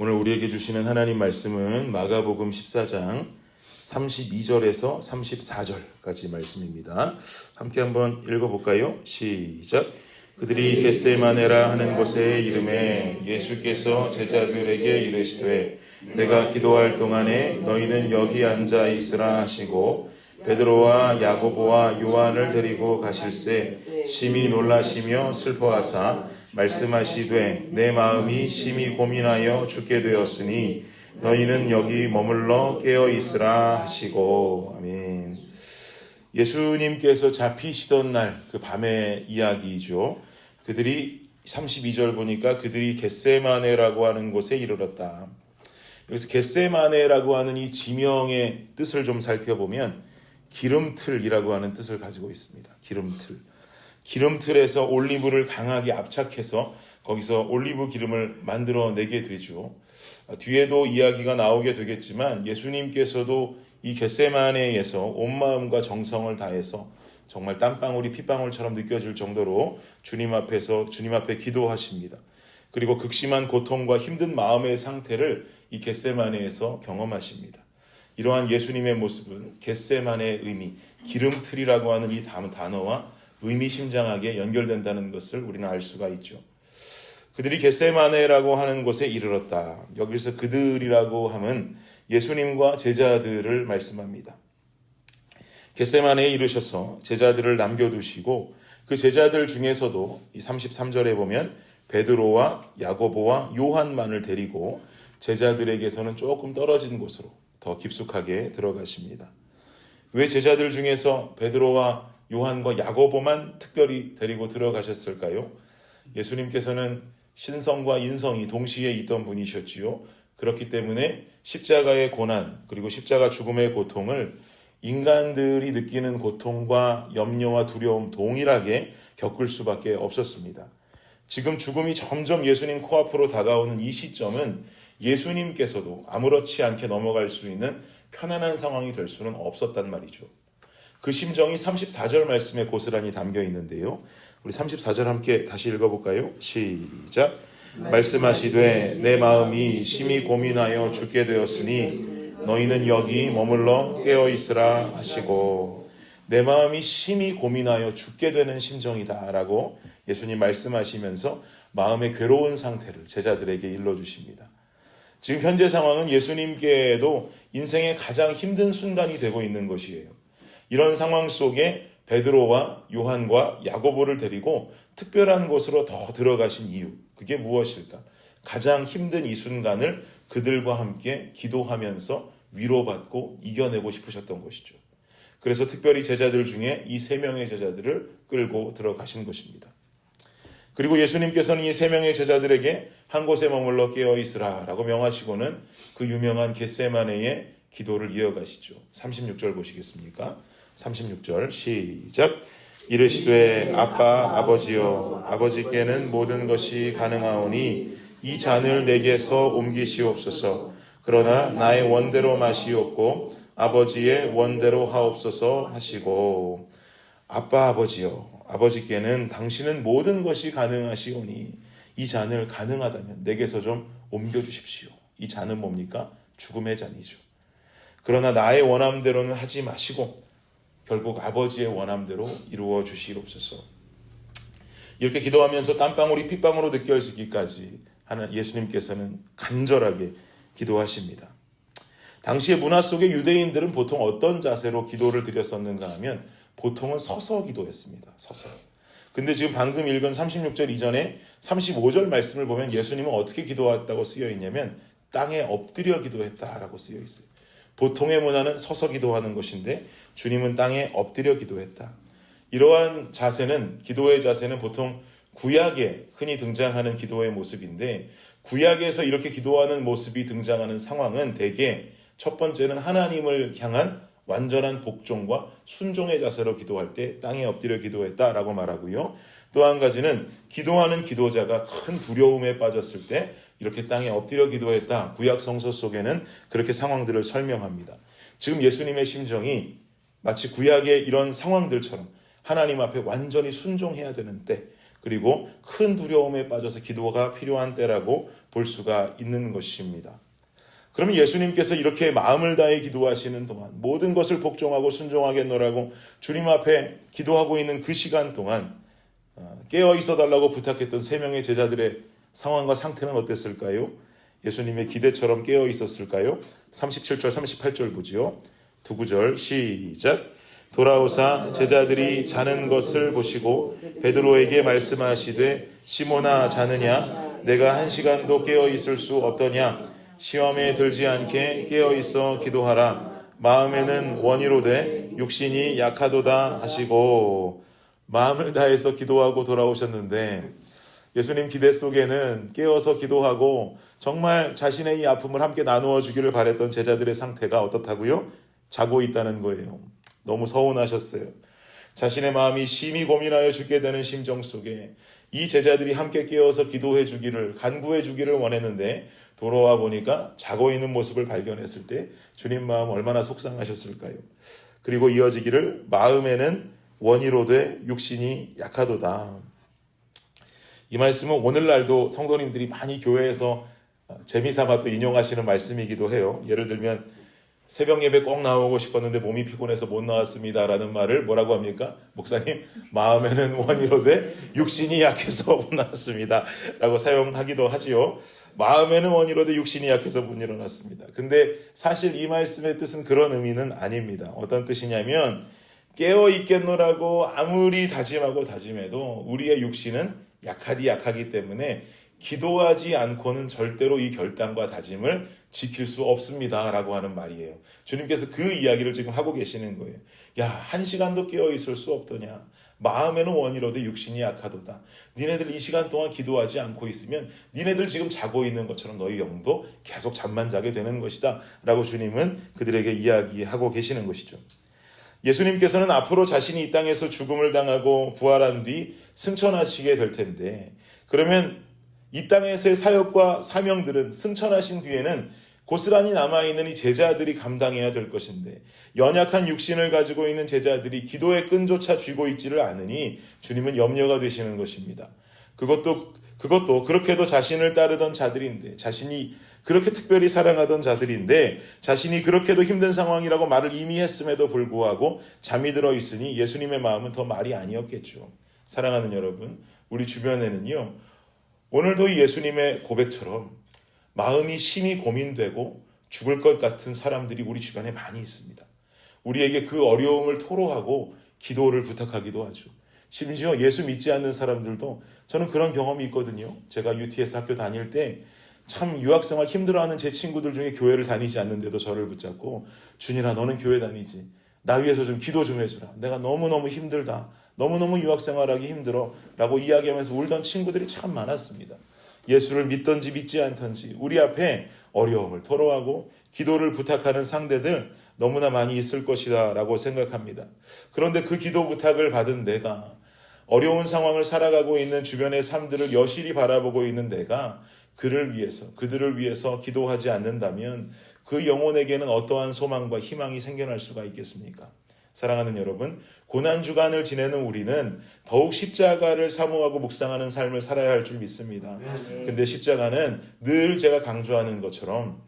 오늘 우리에게 주시는 하나님 말씀은 마가복음 14장 32절에서 34절까지 말씀입니다. 함께 한번 읽어볼까요? 시작. 그들이 겟세마네라 하는 곳에 이름에 예수께서 제자들에게 이르시되 내가 기도할 동안에 너희는 여기 앉아 있으라 하시고 베드로와 야고보와 요한을 데리고 가실새 심히 놀라시며 슬퍼하사 말씀하시되 내 마음이 심히 고민하여 죽게 되었으니 너희는 여기 머물러 깨어 있으라 하시고. 아멘. 예수님께서 잡히시던 날 그 밤의 이야기죠. 그들이 32절 보니까 그들이 겟세마네라고 하는 곳에 이르렀다. 여기서 겟세마네라고 하는 이 지명의 뜻을 좀 살펴보면 기름틀이라고 하는 뜻을 가지고 있습니다. 기름틀. 기름틀에서 올리브를 강하게 압착해서 거기서 올리브 기름을 만들어내게 되죠. 뒤에도 이야기가 나오게 되겠지만 예수님께서도 이 겟세마네에서 온 마음과 정성을 다해서 정말 땀방울이 핏방울처럼 느껴질 정도로 주님 앞에 기도하십니다. 그리고 극심한 고통과 힘든 마음의 상태를 이 겟세마네에서 경험하십니다. 이러한 예수님의 모습은 겟세마네의 의미, 기름틀이라고 하는 이 단어와 의미심장하게 연결된다는 것을 우리는 알 수가 있죠. 그들이 겟세마네라고 하는 곳에 이르렀다. 여기서 그들이라고 하면 예수님과 제자들을 말씀합니다. 겟세마네에 이르셔서 제자들을 남겨두시고 그 제자들 중에서도 이 33절에 보면 베드로와 야고보와 요한만을 데리고 제자들에게서는 조금 떨어진 곳으로 더 깊숙하게 들어가십니다. 왜 제자들 중에서 베드로와 요한과 야고보만 특별히 데리고 들어가셨을까요? 예수님께서는 신성과 인성이 동시에 있던 분이셨지요. 그렇기 때문에 십자가의 고난 그리고 십자가 죽음의 고통을 인간들이 느끼는 고통과 염려와 두려움 동일하게 겪을 수밖에 없었습니다. 지금 죽음이 점점 예수님 코앞으로 다가오는 이 시점은 예수님께서도 아무렇지 않게 넘어갈 수 있는 편안한 상황이 될 수는 없었단 말이죠. 그 심정이 34절 말씀에 고스란히 담겨 있는데요. 우리 34절 함께 다시 읽어볼까요? 시작. 말씀하시되 내 마음이 심히 고민하여 죽게 되었으니 너희는 여기 머물러 깨어 있으라 하시고. 내 마음이 심히 고민하여 죽게 되는 심정이다 라고 예수님 말씀하시면서 마음의 괴로운 상태를 제자들에게 일러주십니다. 지금 현재 상황은 예수님께도 인생의 가장 힘든 순간이 되고 있는 것이에요. 이런 상황 속에 베드로와 요한과 야고보를 데리고 특별한 곳으로 더 들어가신 이유, 그게 무엇일까? 가장 힘든 이 순간을 그들과 함께 기도하면서 위로받고 이겨내고 싶으셨던 것이죠. 그래서 특별히 제자들 중에 이 3명의 제자들을 끌고 들어가신 것입니다. 그리고 예수님께서는 이 3명의 제자들에게 한 곳에 머물러 깨어 있으라 라고 명하시고는 그 유명한 겟세마네의 기도를 이어가시죠. 36절 보시겠습니까? 36절 시작. 이르시되 아빠 아버지여 아버지께는 모든 것이 가능하오니 이 잔을 내게서 옮기시옵소서. 그러나 나의 원대로 마시옵고 아버지의 원대로 하옵소서 하시고. 아빠 아버지여 아버지께는 당신은 모든 것이 가능하시오니 이 잔을 가능하다면 내게서 좀 옮겨주십시오. 이 잔은 뭡니까? 죽음의 잔이죠. 그러나 나의 원함대로는 하지 마시고 결국 아버지의 원함대로 이루어 주시옵소서. 이렇게 기도하면서 땀방울이 핏방울로 느껴지기까지 하는 예수님께서는 간절하게 기도하십니다. 당시의 문화 속의 유대인들은 보통 어떤 자세로 기도를 드렸었는가 하면 보통은 서서 기도했습니다. 서서. 근데 지금 방금 읽은 36절 이전에 35절 말씀을 보면 예수님은 어떻게 기도했다고 쓰여 있냐면 땅에 엎드려 기도했다라고 쓰여 있어요. 보통의 문화는 서서 기도하는 것인데 주님은 땅에 엎드려 기도했다. 이러한 자세는, 기도의 자세는 보통 구약에 흔히 등장하는 기도의 모습인데 구약에서 이렇게 기도하는 모습이 등장하는 상황은 대개 첫 번째는 하나님을 향한 완전한 복종과 순종의 자세로 기도할 때 땅에 엎드려 기도했다라고 말하고요. 또 한 가지는 기도하는 기도자가 큰 두려움에 빠졌을 때 이렇게 땅에 엎드려 기도했다. 구약 성서 속에는 그렇게 상황들을 설명합니다. 지금 예수님의 심정이 마치 구약의 이런 상황들처럼 하나님 앞에 완전히 순종해야 되는 때, 그리고 큰 두려움에 빠져서 기도가 필요한 때라고 볼 수가 있는 것입니다. 그러면 예수님께서 이렇게 마음을 다해 기도하시는 동안, 모든 것을 복종하고 순종하겠노라고 주님 앞에 기도하고 있는 그 시간 동안 깨어 있어 달라고 부탁했던 3명의 제자들의 상황과 상태는 어땠을까요? 예수님의 기대처럼 깨어 있었을까요? 37절 38절 보지요. 두 구절 시작. 돌아오사 제자들이 자는 것을 보시고 베드로에게 말씀하시되 시몬아 자느냐? 내가 1시간도 깨어 있을 수 없더냐? 시험에 들지 않게 깨어 있어 기도하라. 마음에는 원이로되 육신이 약하도다 하시고, 마음을 다해서 기도하고 돌아오셨는데 예수님 기대 속에는 깨어서 기도하고 정말 자신의 이 아픔을 함께 나누어 주기를 바랬던 제자들의 상태가 어떻다고요? 자고 있다는 거예요. 너무 서운하셨어요. 자신의 마음이 심히 고민하여 죽게 되는 심정 속에 이 제자들이 함께 깨어서 기도해 주기를, 간구해 주기를 원했는데 돌아와 보니까 자고 있는 모습을 발견했을 때 주님 마음 얼마나 속상하셨을까요? 그리고 이어지기를 마음에는 원이로되 육신이 약하도다. 이 말씀은 오늘날도 성도님들이 많이 교회에서 재미삼아 또 인용하시는 말씀이기도 해요. 예를 들면 새벽 예배 꼭 나오고 싶었는데 몸이 피곤해서 못 나왔습니다 라는 말을 뭐라고 합니까? 목사님, 마음에는 원이로되 육신이 약해서 못 나왔습니다 라고 사용하기도 하지요. 마음에는 원이로되 육신이 약해서 못 일어났습니다. 근데 사실 이 말씀의 뜻은 그런 의미는 아닙니다. 어떤 뜻이냐면 깨어 있겠노라고 아무리 다짐하고 다짐해도 우리의 육신은 약하기 때문에 기도하지 않고는 절대로 이 결단과 다짐을 지킬 수 없습니다 라고 하는 말이에요. 주님께서 그 이야기를 지금 하고 계시는 거예요. 야, 1시간도 깨어 있을 수 없더냐? 마음에는 원이로되 육신이 약하도다. 니네들 이 시간 동안 기도하지 않고 있으면 니네들 지금 자고 있는 것처럼 너희 영도 계속 잠만 자게 되는 것이다 라고 주님은 그들에게 이야기하고 계시는 것이죠. 예수님께서는 앞으로 자신이 이 땅에서 죽음을 당하고 부활한 뒤 승천하시게 될 텐데, 그러면 이 땅에서의 사역과 사명들은 승천하신 뒤에는 고스란히 남아있는 이 제자들이 감당해야 될 것인데, 연약한 육신을 가지고 있는 제자들이 기도의 끈조차 쥐고 있지를 않으니 주님은 염려가 되시는 것입니다. 그것도 그렇게도 자신을 따르던 자들인데, 자신이 그렇게 특별히 사랑하던 자들인데 자신이 그렇게도 힘든 상황이라고 말을 이미 했음에도 불구하고 잠이 들어 있으니 예수님의 마음은 더 말이 아니었겠죠. 사랑하는 여러분, 우리 주변에는요, 오늘도 이 예수님의 고백처럼 마음이 심히 고민되고 죽을 것 같은 사람들이 우리 주변에 많이 있습니다. 우리에게 그 어려움을 토로하고 기도를 부탁하기도 하죠. 심지어 예수 믿지 않는 사람들도, 저는 그런 경험이 있거든요. 제가 UTS 학교 다닐 때 참 유학생활 힘들어하는 제 친구들 중에 교회를 다니지 않는데도 저를 붙잡고, 준이라 너는 교회 다니지, 나 위해서 좀 기도 좀 해주라, 내가 너무너무 힘들다, 너무너무 유학생활하기 힘들어 라고 이야기하면서 울던 친구들이 참 많았습니다. 예수를 믿던지 믿지 않던지 우리 앞에 어려움을 토로하고 기도를 부탁하는 상대들 너무나 많이 있을 것이다 라고 생각합니다. 그런데 그 기도 부탁을 받은 내가, 어려운 상황을 살아가고 있는 주변의 삶들을 여실히 바라보고 있는 내가 그들을 위해서 기도하지 않는다면 그 영혼에게는 어떠한 소망과 희망이 생겨날 수가 있겠습니까? 사랑하는 여러분, 고난주간을 지내는 우리는 더욱 십자가를 사모하고 묵상하는 삶을 살아야 할 줄 믿습니다. 근데 십자가는 늘 제가 강조하는 것처럼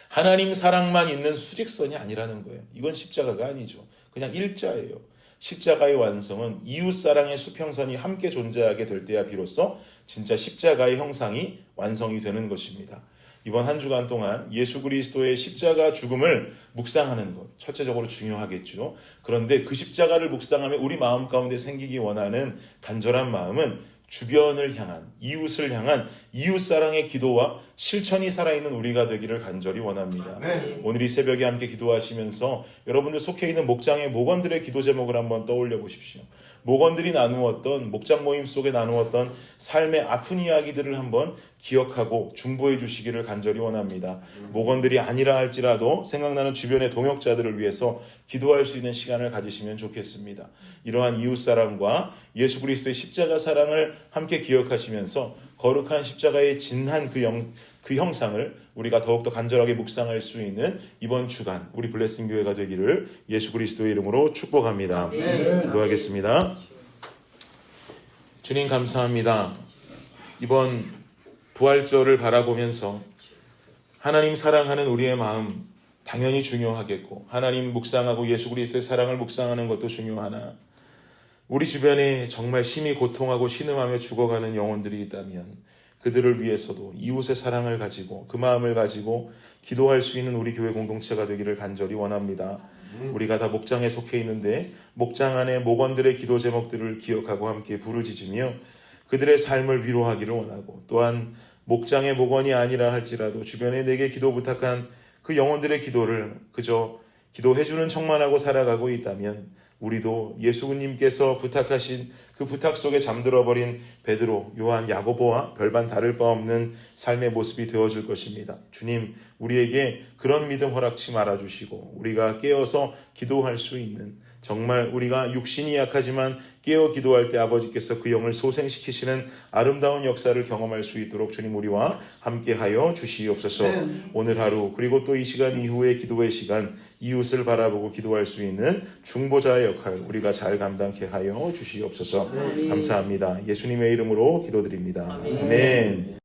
하나님 사랑만 있는 수직선이 아니라는 거예요. 이건 십자가가 아니죠. 그냥 일자예요. 십자가의 완성은 이웃사랑의 수평선이 함께 존재하게 될 때야 비로소 진짜 십자가의 형상이 완성이 되는 것입니다. 이번 한 주간 동안 예수 그리스도의 십자가 죽음을 묵상하는 것, 첫째적으로 중요하겠죠. 그런데 그 십자가를 묵상하며 우리 마음 가운데 생기기 원하는 간절한 마음은 주변을 향한, 이웃을 향한 이웃사랑의 기도와 실천이 살아있는 우리가 되기를 간절히 원합니다. 오늘 이 새벽에 함께 기도하시면서 여러분들 속해 있는 목장의 목원들의 기도 제목을 한번 떠올려 보십시오. 목원들이 나누었던, 목장 모임 속에 나누었던 삶의 아픈 이야기들을 한번 기억하고 중보해 주시기를 간절히 원합니다. 목원들이 아니라 할지라도 생각나는 주변의 동역자들을 위해서 기도할 수 있는 시간을 가지시면 좋겠습니다. 이러한 이웃사랑과 예수 그리스도의 십자가 사랑을 함께 기억하시면서 거룩한 십자가의 진한 그 형상을 우리가 더욱더 간절하게 묵상할 수 있는 이번 주간 우리 블레싱 교회가 되기를 예수 그리스도의 이름으로 축복합니다. 기도하겠습니다. 주님 감사합니다. 이번 부활절을 바라보면서 하나님 사랑하는 우리의 마음 당연히 중요하겠고, 하나님 묵상하고 예수 그리스도의 사랑을 묵상하는 것도 중요하나, 우리 주변에 정말 심히 고통하고 신음하며 죽어가는 영혼들이 있다면 그들을 위해서도 이웃의 사랑을 가지고 그 마음을 가지고 기도할 수 있는 우리 교회 공동체가 되기를 간절히 원합니다. 우리가 다 목장에 속해 있는데 목장 안에 목원들의 기도 제목들을 기억하고 함께 부르짖으며 그들의 삶을 위로하기를 원하고, 또한 목장의 목원이 아니라 할지라도 주변에 내게 기도 부탁한 그 영혼들의 기도를 그저 기도해주는 척만 하고 살아가고 있다면 우리도 예수님께서 부탁하신 그 부탁 속에 잠들어버린 베드로, 요한, 야고보와 별반 다를 바 없는 삶의 모습이 되어줄 것입니다. 주님, 우리에게 그런 믿음 허락치 말아주시고 우리가 깨어서 기도할 수 있는, 정말 우리가 육신이 약하지만 깨어 기도할 때 아버지께서 그 영을 소생시키시는 아름다운 역사를 경험할 수 있도록 주님 우리와 함께하여 주시옵소서. 오늘 하루 그리고 또 이 시간 이후의 기도의 시간, 이웃을 바라보고 기도할 수 있는 중보자의 역할 우리가 잘 감당케 하여 주시옵소서. 감사합니다. 예수님의 이름으로 기도드립니다. 아멘.